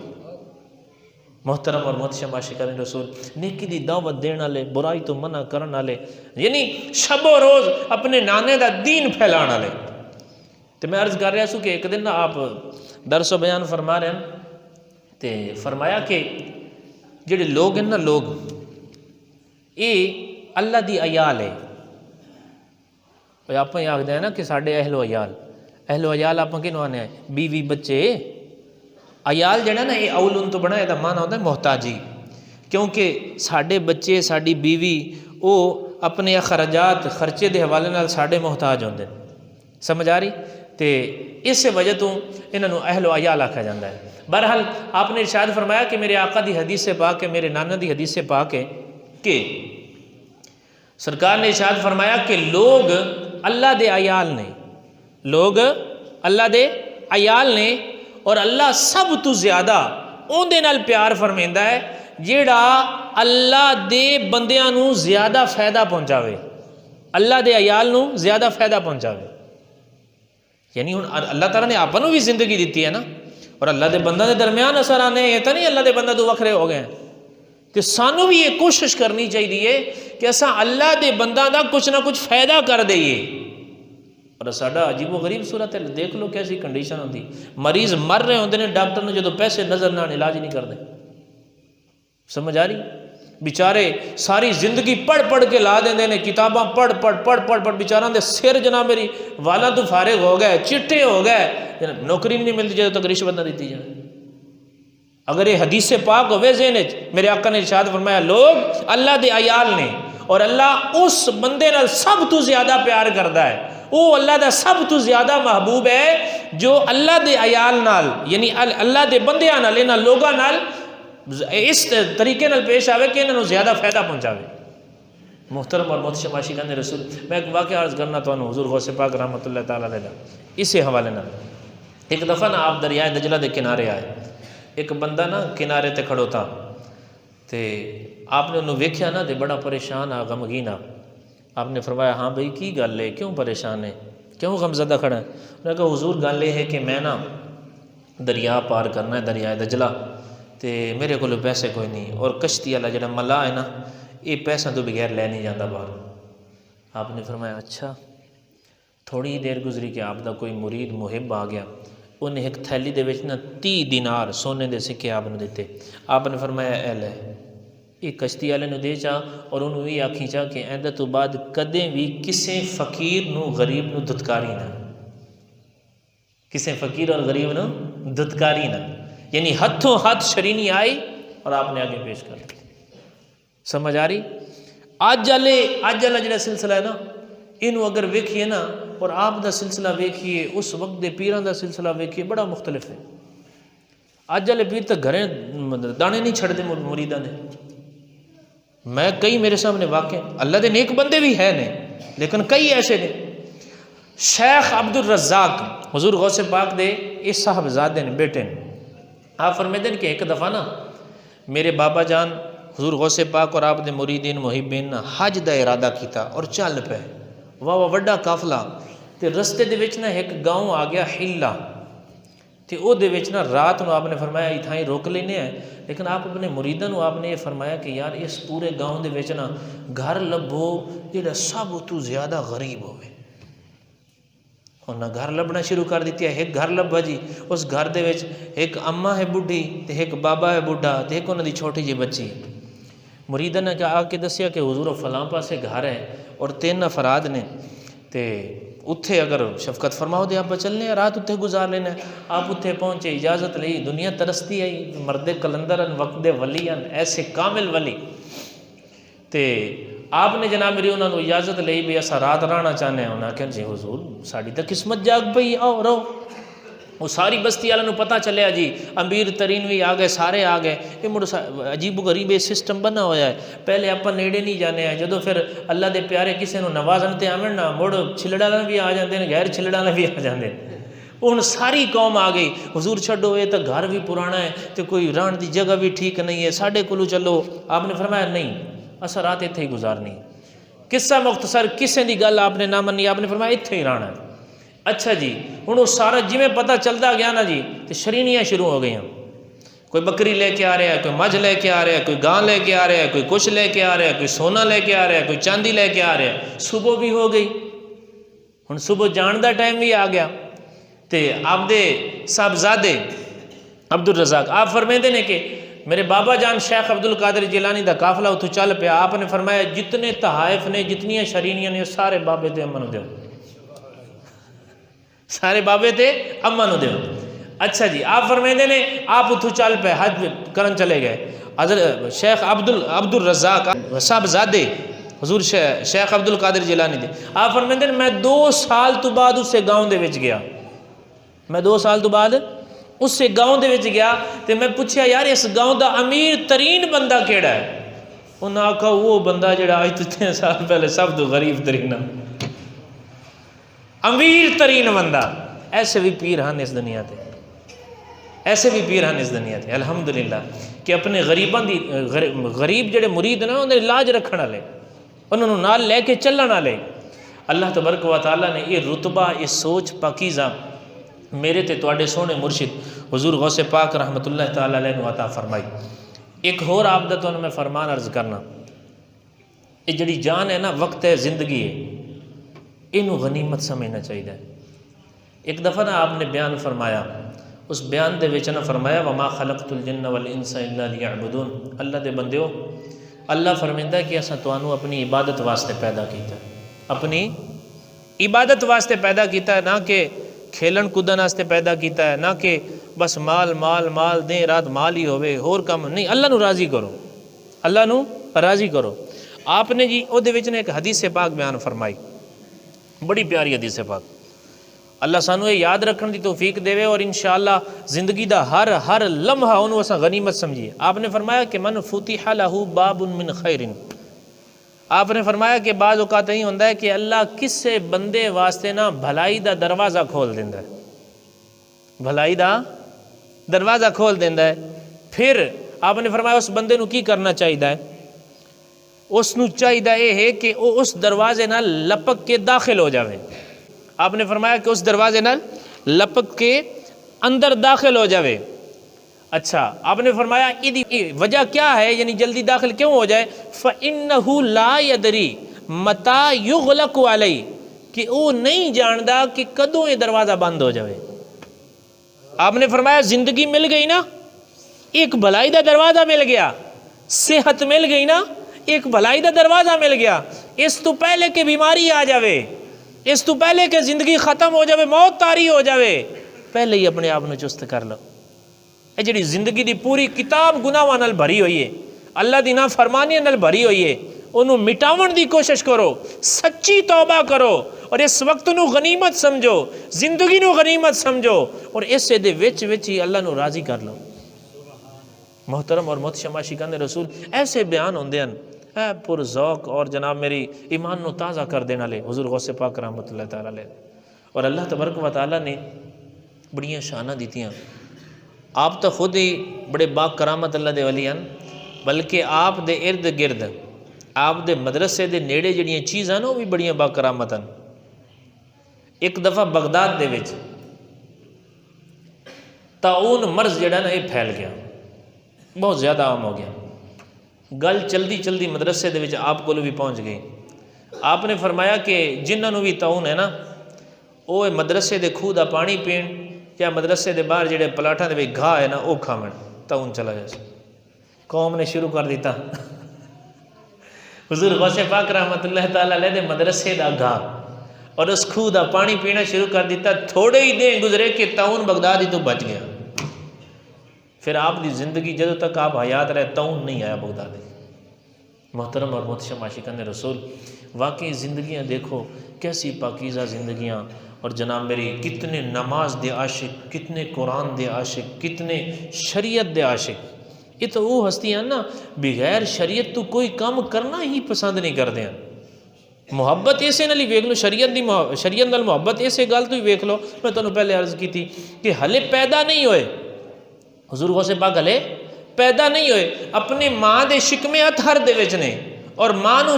محترم اور محتشم عاشقان رسول نیکی دی دعوت دین والے، برائی تو منع کرن والے، یعنی شب و روز اپنے نانے دا دین پھیلان والے. تو میں عرض کر رہا سوں کہ ایک دن نا آپ درس و بیان فرما رہے ہیں تے فرمایا کہ جڑے لوگ ہیں نا لوگ یہ اللہ دی عیال ہے. آپ ہی آخر ہیں نا کہ ساڈے اہل و عیال آپ کنوں آنے ہیں بیوی بچے. عیال جڑا نا یہ اولن تو بنا یہ معنی ہوتا ہے محتاجی، کیونکہ ساڈے بچے ساڈی بیوی وہ اپنے اخراجات خرچے دے حوالے نال ساڈے محتاج ہوندے. سمجھ آ رہی؟ تے اس سے وجہ تو انہوں اہل و عیال آکھا جاندہ ہے. بہرحال آپ نے ارشاد فرمایا کہ میرے آقا دی حدیث سے پاک ہے، میرے نانا دی حدیث سے پاک ہے کہ سرکار نے ارشاد فرمایا کہ لوگ اللہ دے عیال نے، لوگ اللہ دے عیال نے، اور اللہ سب تو زیادہ اون دے نال پیار فرمیندہ ہے جیڑا اللہ دے بندیاں نو زیادہ فائدہ پہنچاوے، اللہ دے عیال نو زیادہ فائدہ پہنچاوے. یعنی اللہ تعالیٰ نے آپ بھی زندگی دیتی ہے نا، اور اللہ دے بندہ دے درمیان اثر آنے یہ تو نہیں اللہ دے بندہ دو وکھرے ہو گئے ہیں. تو سانو بھی یہ کوشش کرنی چاہیے کہ اساں اللہ دے بندہ دا کچھ نہ کچھ فائدہ کر دئیے. اور ساڈا عجیب و غریب صورت ہے، دیکھ لو کیسی کنڈیشن ہوتی. مریض مر رہے ہوندے نے، ڈاکٹر نے جدو پیسے نظر نہ آنے علاج نہیں کرتے. سمجھ آ رہی؟ بیچارے ساری زندگی پڑھ کے لا دیں نے، کتاباں پڑھ بیچاراں دے سر جناب میری والا تو فارغ ہو گئے، چٹے ہو گئے، نوکری نہیں ملتی جب تک رشوت نہ دیتی جائے. اگر یہ حدیث سے پاک ہوئے ذہن میرے آقا نے ارشاد فرمایا لوگ اللہ دے عیال نے، اور اللہ اس بندے نال سب تو زیادہ پیار کرتا ہے، وہ اللہ دا سب تو زیادہ محبوب ہے جو اللہ دے عیال نال یعنی اللہ دے بندیاں نال انہاں لوگاں نال اس طریقے نال پیش آوے کہ انہوں زیادہ فائدہ پہنچاوے. محترم اور محتشم عاشقان رسول میں ایک واقعہ عرض کرنا تو حضور غوث پاک رحمۃ اللہ تعالیٰ علیہ اسی حوالے نال. ایک دفعہ نا آپ دریائے دجلہ دے کنارے آئے، ایک بندہ نا کنارے تے کھڑو تھا تے آپ نے انہوں ویکھیا نا تے بڑا پریشان آ غمگین آ. آپ نے فرمایا ہاں بھئی کی گل ہے، کیوں پریشان ہے، کیوں غمزدہ کھڑا ہے؟ انہوں نے کہا حضور گل یہ ہے کہ میں نا دریا پار کرنا ہے، دریائے دجلہ، تے میرے کو پیسے کوئی نہیں، اور کشتی والا جڑا ملا ہے نا یہ پیسوں تو بغیر لے نہیں جاتا باہر۔ آپ نے فرمایا اچھا۔ تھوڑی دیر گزری کہ آپ دا کوئی مرید محب آ گیا، انہیں ایک تھیلی دے وچ نا 30 دینار سونے دے سکے آپ نے دیتے۔ آپ نے فرمایا اے لے، یہ کشتی والے نو دے چا، اور انہوں بھی آکھی چا کہ ایندہ تو بعد کدے بھی کسے فقیر نو غریب نو دھتکاری نہ، کسے فقیر اور غریب نو دھتکاری نہ، یعنی ہتھوں ہاتھ شرینی آئی اور آپ نے آگے پیش کر دی۔ سمجھ آ رہی؟ آج والا جڑا سلسلہ ہے نا، انہوں اگر ویکھیے نا اور آپ دا سلسلہ ویکھیے، اس وقت دے پیران دا سلسلہ ویکھیے، بڑا مختلف ہے۔ آج والے پیر تو گھریں دانے نہیں چھڑ دے مریداں نے۔ میں کئی میرے سامنے واقع، اللہ دے نیک بندے بھی ہیں نے، لیکن کئی ایسے نے۔ شیخ عبد الرزاق حضور غوث پاک دے اس صاحبزادے نے، بیٹے نے، آپ فرمیدے ہیں کہ ایک دفعہ نا میرے بابا جان حضور غوث پاک اور آپ دے مریدین محبین نا حج دا ارادہ کیتا اور چل پے، واہ وڈا قافلہ، تے رستے دے وچ نا ایک گاؤں آ گیا حلہ، تے او دے وچ نا رات نو آپ نے فرمایا اتھائیں روک لینے ہیں، لیکن آپ اپنے مریداں نو آپ نے یہ فرمایا کہ یار اس پورے گاؤں دے وچ نا گھر لبھو جڑا سب تو زیادہ غریب ہوئے۔ انہاں گھر لبنا شروع کر دیتی ہے۔ ایک گھر لبھا جی، اس گھر دے وچ ایک اماں ہے بڈھی تے ایک بابا ہے بڈھا تے ایک انہاں دی چھوٹی جی بچی۔ مریداں نے آ کے دسیا کہ حضور فلاں پاسے گھر ہے اور 3 افراد نے، تے اتھے اگر شفقت فرماؤ دے آپ چلنے ہیں، رات اتھے گزار لینا ہے۔ آپ اتھے پہنچے، اجازت لئی، دنیا ترستی ہے، مرد کلندر وقت ولی ایسے کامل ولی، تے آپ نے جناب میری انہوں نے اجازت لئی بھی ایسا رات رہنا چاہنے ہیں۔ انہوں نے کہا جی حضور ساڑی تا قسمت جاگ پئی، آؤ رہو۔ وہ ساری بستی والوں پتہ چلیا جی، امیر ترین بھی آ گئے، سارے آ گئے۔ یہ مڑ عجیب و غریب یہ سسٹم بنا ہوا ہے، پہلے آپ نیڑے نہیں جانے ہیں، جدو پھر اللہ دے پیارے کسی نو نوازن تے آمن نا، مڑ چھلڑا بھی آ جاندے ہیں، غیر چھلڑا بھی آ جاندے ہیں۔ ان ساری قوم آ گئی، حضور چھڈو یہ تو گھر بھی پرانا ہے تو کوئی رہن دی جگہ بھی ٹھیک نہیں ہے، ساڈے کولو چلو۔ آپ نے فرمایا نہیں، اسا رات اتھے ہی گزارنی۔ قصہ مختصر، کسے دی گل آپ نے نہ منی، آپ نے فرمایا اتھے ہی رہنا ہے۔ اچھا جی، ہن وہ سارا جویں پتہ چلتا گیا نا جی، تو شرینیاں شروع ہو گئیں۔ کوئی بکری لے کے آ رہا ہے، کوئی مجھ لے کے آ رہا ہے، کوئی گاں لے کے آ رہا ہے، کوئی کچھ لے کے آ رہا ہے، کوئی سونا لے کے آ رہا ہے، کوئی چاندی لے کے آ رہا ہے۔ صبح بھی ہو گئی، ہن صبح جان دا ٹائم بھی آ گیا، تے آپ دے صاحبزادے عبد الرزاق آپ فرمیندے نے کہ میرے بابا جان شیخ عبد القادر جیلانی دا قافلہ اتھو چل پیا۔ آپ نے فرمایا جتنے تحائف نے، جتنی شرینیاں نے، سارے بابے تے اماں نو دیو، سارے بابے تے اماں نو دیو۔ اچھا جی، آپ فرمیندے نے آپ اتھو چل پے، حج کرن چلے گئے۔ حضرت شیخ عبد الرزاق صاحبزادے حضور شیخ عبد القادر جیلانی دے، آپ فرمیندے نے میں 2 سال تو بعد اسے گاؤں دے وچ گیا، میں 2 سال تو بعد اس سے گاؤں دے وچ گیا، تے میں پوچھیا یار اس گاؤں دا امیر ترین بندہ کیڑا ہے؟ انہوں نے آکھا وہ بندہ جڑا آج تو 3 سال پہلے سب تو غریب ترین امیر ترین بندہ۔ ایسے بھی پیر ہن اس دنیا تے، ایسے بھی پیر ہن اس دنیا تے الحمدللہ، کہ اپنے غریباں دی غریب جڑے مرید نے انہاں دے علاج رکھن والے، انہوں نے نال لے کے چلن والے۔ اللہ تبارک و تعالیٰ نے یہ رتبہ، یہ سوچ پاکیزہ میرے تے تواڈے سونے مرشد حضور غوث پاک رحمت اللہ تعالیٰ علیہ نے عطا فرمائی۔ ایک اور آپ دا تو میں فرمان عرض کرنا، یہ جڑی جان ہے نا، وقت ہے، زندگی ہے، انہوں غنیمت سمجھنا چاہیے۔ ایک دفعہ نا آپ نے بیان فرمایا، اس بیان دے وچ نا فرمایا وما خلقت الجن والانس الا لیعبدون، اللہ دے بندیو، اللہ فرمیندا ہے کہ اساں تانوں اپنی عبادت واسطے پیدا کیتا ہے، اپنی عبادت واسطے پیدا کیتا ہے، نہ کہ کھیلن کودن واسطے پیدا کیتا ہے، نہ کہ بس مال مال مال دیں رات مال ہی ہوئے اور کم نہیں۔ اللہ نو راضی کرو، اللہ نو راضی کرو۔ آپ نے جی او دے وچ نے ایک حدیث پاک بیان فرمائی، بڑی پیاری حدیث پاک، اللہ سانو یہ یاد رکھن دی توفیق دے اور انشاءاللہ زندگی دا ہر لمحہ انہوں اساں غنیمت سمجھیے۔ آپ نے فرمایا کہ من فتح لہ باب من خیر، آپ نے فرمایا کہ بعض اوقات ہی ہوندہ ہے کہ اللہ کسے بندے واسطے نا بھلائی دا دروازہ کھول دیندہ ہے، بھلائی دا دروازہ کھول دیندہ ہے۔ پھر آپ نے فرمایا اس بندے نو کی کرنا چاہیے ہے؟ اس نو چاہیے یہ ہے کہ وہ اس دروازے نال لپک کے داخل ہو جاوے۔ آپ نے فرمایا کہ اس دروازے نال لپک کے اندر داخل ہو جاوے۔ اچھا آپ نے فرمایا وجہ کیا ہے، یعنی جلدی داخل کیوں ہو جائے؟ فَإِنَّهُ لَا يَدْرِي مَتَى يُغْلَقُ عَلَيْهِ، کہ وہ نہیں جاندا کہ کدوں یہ دروازہ بند ہو جائے۔ آپ نے فرمایا زندگی مل گئی نا، ایک بھلائی دا دروازہ مل گیا، صحت مل گئی نا، ایک بھلائی دا دروازہ مل گیا، اس تو پہلے کہ بیماری آ جاوے، اس تو پہلے کہ زندگی ختم ہو جاوے، موت طاری ہو جاوے، پہلے ہی اپنے آپ نو چست کر لو۔ اے جڑی زندگی دی پوری کتاب گناہاں نال بھری ہوئی ہے، اللہ دی نافرمانی نال بھری ہوئی ہے، انہوں مٹاون دی کوشش کرو، سچی توبہ کرو، اور اس وقت نو غنیمت سمجھو، زندگی نو غنیمت سمجھو، اور اس دے وچ ہی اللہ نو راضی کر لو۔ محترم اور محتشم عاشقان رسول، ایسے بیان ہوندے ہیں اے پر ذوق اور جناب میری ایمان نو تازہ کر دینا لے حضور غوث پاک رحمۃ اللہ تعالی علیہ۔ اور اللہ تبارک و تعالی نے بڑیاں شانہ دیتیاں، آپ تو خود ہی بڑے با کرامت اللہ دے ولی ہیں، بلکہ آپ دے ارد گرد آپ دے مدرسے دے نیڑے جڑیاں چیزاں نا وہ بھی بڑیاں با کرامت ہیں۔ ایک دفعہ بغداد دے وچ طاعون مرض جڑا نا یہ پھیل گیا، بہت زیادہ عام ہو گیا، گل چلدی چلدی مدرسے دے وچ آپ کو بھی پہنچ گئی۔ آپ نے فرمایا کہ جنہاں نو بھی طاعون ہے نا، وہ مدرسے دے کھوہ دا پانی پین یا مدرسے دے باہر جڑے پلاٹاں دے وچ گھاہ ہے نا وہ کھاون، طاعون چلا جائے۔ قوم نے شروع کر دیتا حضور غوث پاک رحمۃ اللہ تعالی علیہ دے مدرسے دا گھاہ اور اس کھوہ دا پانی پینا شروع کر دیتا، تھوڑے ہی دن گزرے کہ طاعون بغداد ہی تو بچ گیا۔ پھر آپ دی زندگی جدوں تک آپ حیات رہے طاعون نہیں آیا بغداد۔ محترم اور محتشم عاشقان رسول، واقعی زندگیاں دیکھو کیسی پاکیزہ زندگیاں، اور جناب میری کتنے نماز دے عاشق، کتنے قرآن دے عاشق، کتنے شریعت دے عاشق۔ یہ تو وہ ہستیاں نا بغیر شریعت تو کوئی کام کرنا ہی پسند نہیں کرتے ہیں۔ محبت اسے نال ہی ویکھ لو، شریعت نال محبت اسے گل تو ہی ویکھ لو۔ میں تمہیں پہلے عرض کی تھی کہ ہلے پیدا نہیں ہوئے، حضور غوث پاک ہلے پیدا نہیں ہوئے، اپنے ماں دے شکم اطہر دے وچ نے، اور ماں نو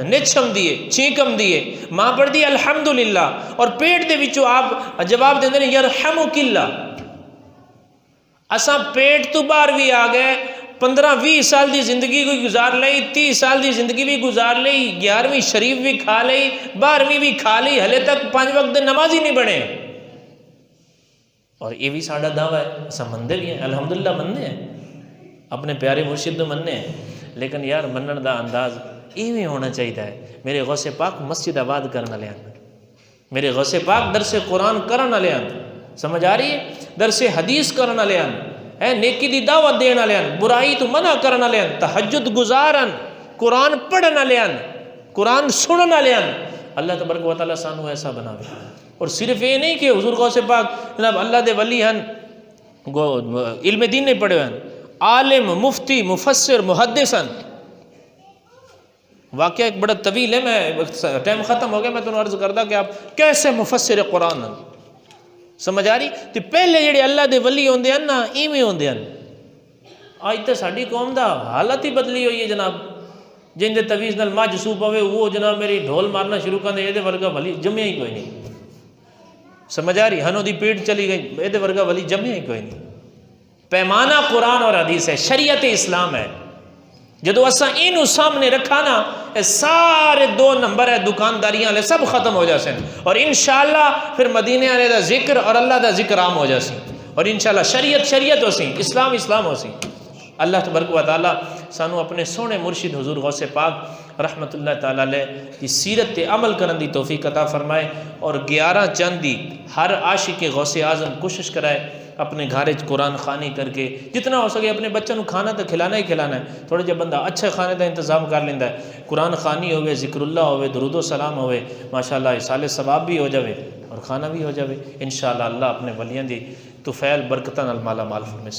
نچھم دیے، چینکم دیے، ماں پڑھ دی الحمدللہ، اور پیٹ دے وچوں آپ جواب دیندے نے یرحمک اللہ۔ اساں پیٹ تو باہر بھی آ گئے، 15-20 سال دی زندگی کوئی گزار لئی، 30 سال دی زندگی بھی گزار لئی، 11ویں شریف بھی کھا لئی، 12ویں بھی کھا لئی، ہلے تک 5 وقت دے نماز ہی نہیں بنے۔ اور یہ بھی ساڑھا دعویٰ ہے، اساں مندے بھی ہیں، الحمدللہ مندے ہیں، اپنے پیارے مرشد تو مننے ہیں، لیکن یار منن دا انداز ایویں ہونا چاہیے ہے۔ میرے غوث پاک مسجد آباد کرنا لے آن، میرے غوث پاک درس قرآن کرنا لے آن، سمجھ آ رہی ہے؟ درس حدیث کرنا لے آن، نیکی دی دعوت دینا لے آن، برائی تو منع کرنا لے آن، تہجد گزارن، قرآن پڑھنا لے آن، قرآن سننا لے آن۔ اللہ تبارک و تعالیٰ سانو ایسا بناوے۔ اور صرف یہ نہیں کہ حضور غوث پاک جناب اللہ دے ولی ہیں، علم دین نہیں پڑھے ہیں، عالم، مفتی، مفسر، محدث ہیں۔ واقعہ ایک بڑا طویل ہے، میں ٹائم ختم ہو گیا، میں تمہیں عرض کردا کہ آپ کیسے مفسر قرآن ہیں، سمجھ آ رہی؟ تو پہلے جڑے اللہ دے ولی ہوندے ہیں نا ایویں ہوندے ہیں۔ آج تے ساڈی قوم دا حالت ہی بدلی ہوئی ہے جناب، جن دے تویز نال مجھ سو پوے وہ جناب میری ڈھول مارنا شروع کر دے، یہ ورگا ولی جمعہ ہی کوئی نہیں، سمجھ آ رہی؟ ہنو دی پیٹ چلی گئی، یہ ورگا ولی جمعہ ہی کوئی نہیں۔ پیمانہ قرآن اور حدیث ہے، شریعت اسلام ہے۔ جدو اساں اینو سامنے رکھا نا، اے سارے 2 نمبر ہے دکانداریاں لے سب ختم ہو جاسیں، اور انشاءاللہ پھر مدینے آنے دا ذکر اور اللہ دا ذکر عام ہو جاسی، اور انشاءاللہ شریعت ہو سی، اسلام ہو سی۔ اللہ تبارک و تعالیٰ سانو اپنے سونے مرشد حضور غوث پاک رحمت اللہ تعالیٰ علیہ کی سیرت تے عمل کرن دی توفیق عطا فرمائے، اور 11 چند دی ہر عاشق غوث اعظم کوشش کرائے اپنے گھر قرآن خوانی کر کے جتنا ہو سکے اپنے بچوں کو کھانا تو کھلانا ہی کھلانا ہے، تھوڑے جب بندہ اچھے کھانے کا انتظام کر لینا ہے، قرآن خوانی ہوئے، ذکر اللہ ہوئے، درود و سلام ہوئے، ماشاءاللہ اصال ثواب بھی ہو جاوے اور کھانا بھی ہو جاوے، انشاءاللہ اللہ اپنے ولیاں دی توفیل برکتاں نال مالا مال فرمائے۔